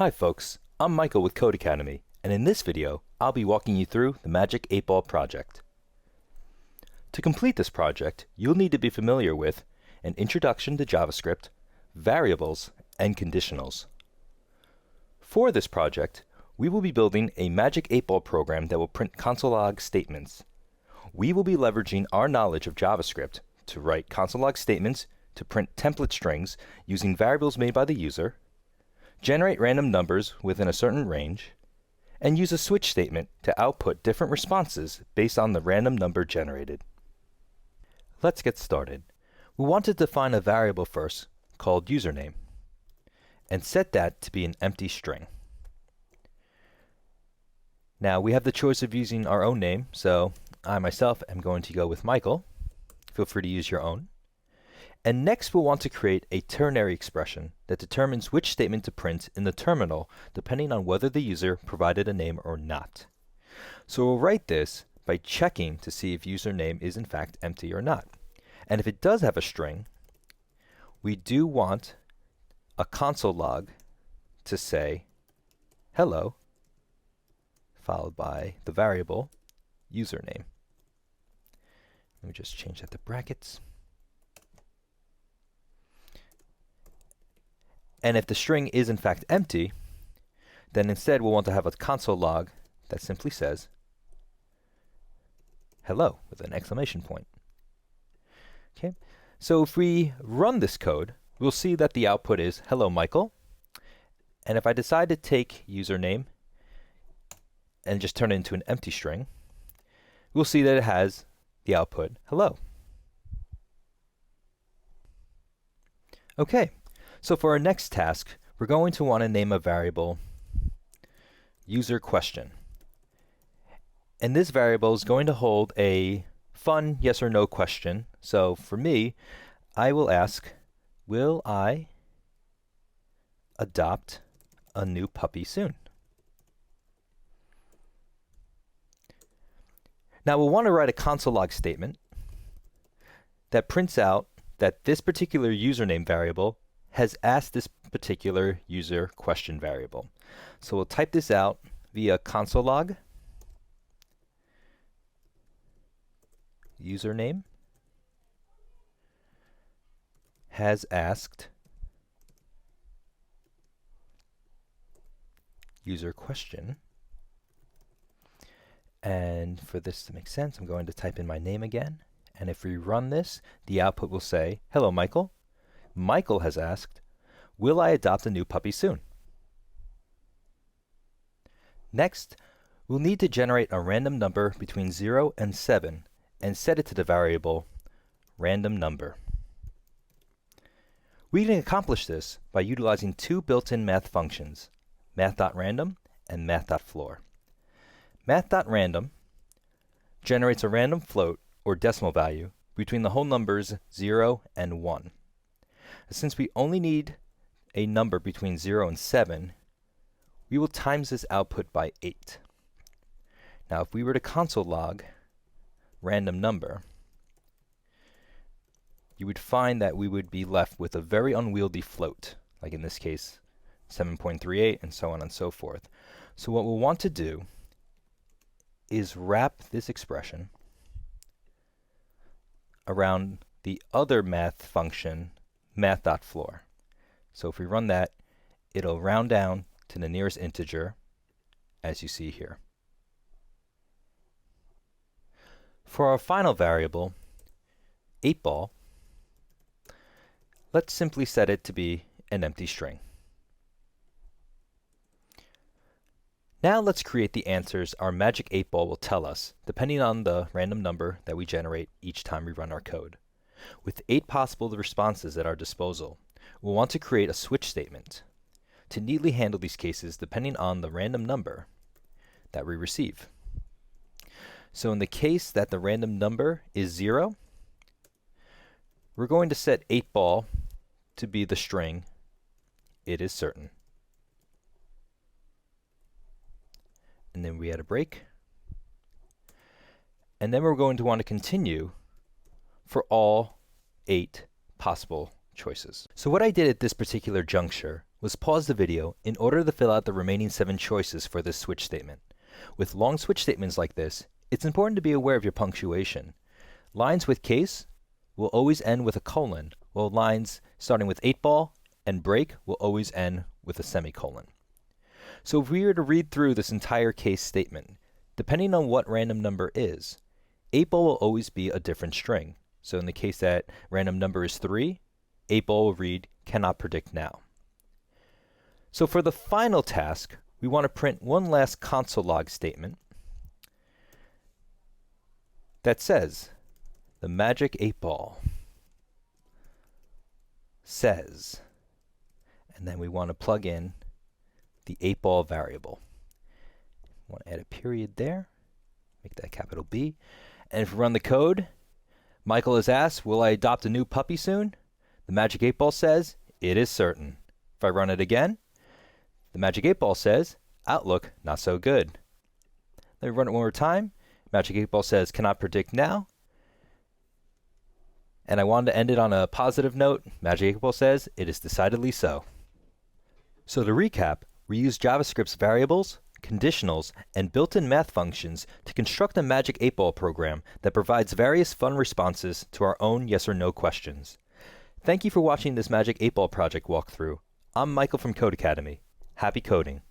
Hi folks, I'm Michael with Code Academy, and in this video, I'll be walking you through the Magic 8-Ball project. To complete this project, you'll need to be familiar with an introduction to JavaScript, variables, and conditionals. For this project, we will be building a Magic 8-Ball program that will print console log statements. We will be leveraging our knowledge of JavaScript to write console log statements to print template strings using variables made by the user, generate random numbers within a certain range, and use a switch statement to output different responses based on the random number generated. Let's get started. We want to define a variable first called username and set that to be an empty string. Now we have the choice of using our own name, so I myself am going to go with Michael. Feel free to use your own. And next we'll want to create a ternary expression that determines which statement to print in the terminal depending on whether the user provided a name or not. So we'll write this by checking to see if username is in fact empty or not. And if it does have a string, we do want a console log to say hello, followed by the variable username. Let me just change that to brackets. And if the string is in fact empty, then instead we'll want to have a console log that simply says hello with an exclamation point. Okay, so if we run this code, we'll see that the output is hello Michael. And if I decide to take username and just turn it into an empty string, we'll see that it has the output hello. Okay. So for our next task, we're going to want to name a variable user question. And this variable is going to hold a fun yes or no question. So for me, I will ask, will I adopt a new puppy soon? Now we'll want to write a console log statement that prints out that this particular username variable has asked this particular user question variable. So we'll type this out via console log username has asked user question. And for this to make sense, I'm going to type in my name again. And if we run this, the output will say, hello Michael. Michael has asked, will I adopt a new puppy soon? Next, we'll need to generate a random number between 0 and 7 and set it to the variable random number. We can accomplish this by utilizing two built-in math functions, math.random and math.floor. Math.random generates a random float or decimal value between the whole numbers 0 and 1. Since we only need a number between 0 and 7, we will times this output by 8. Now if we were to console log random number, you would find that we would be left with a very unwieldy float, like in this case 7.38 and so on and so forth. So what we'll want to do is wrap this expression around the other math function math.floor. So if we run that, it'll round down to the nearest integer, as you see here. For our final variable, 8-ball, let's simply set it to be an empty string. Now let's create the answers our Magic 8-ball will tell us, depending on the random number that we generate each time we run our code. With 8 possible responses at our disposal, we'll want to create a switch statement to neatly handle these cases depending on the random number that we receive. So in the case that the random number is 0, we're going to set 8-ball to be the string it is certain. And then we add a break. And then we're going to want to continue for all 8 possible choices. So what I did at this particular juncture was pause the video in order to fill out the remaining 7 choices for this switch statement. With long switch statements like this, it's important to be aware of your punctuation. Lines with case will always end with a colon, while lines starting with 8-ball and break will always end with a semicolon. So if we were to read through this entire case statement, depending on what random number is, 8-ball will always be a different string. So in the case that random number is 3, 8-ball will read cannot predict now. So for the final task, we want to print one last console log statement that says the magic 8-ball says, and then we want to plug in the 8-ball variable. We want to add a period there, make that capital B, and if we run the code, Michael is asked, will I adopt a new puppy soon? The magic 8-ball says, it is certain. If I run it again, the magic 8-ball says, Outlook, not so good. Let me run it one more time. Magic 8-ball says, cannot predict now. And I wanted to end it on a positive note. Magic 8-ball says, it is decidedly so. So to recap, we use JavaScript's variables, conditionals, and built-in math functions to construct a magic 8-ball program that provides various fun responses to our own yes or no questions. Thank you for watching this magic 8-ball project walkthrough. I'm Michael from Code Academy. Happy coding.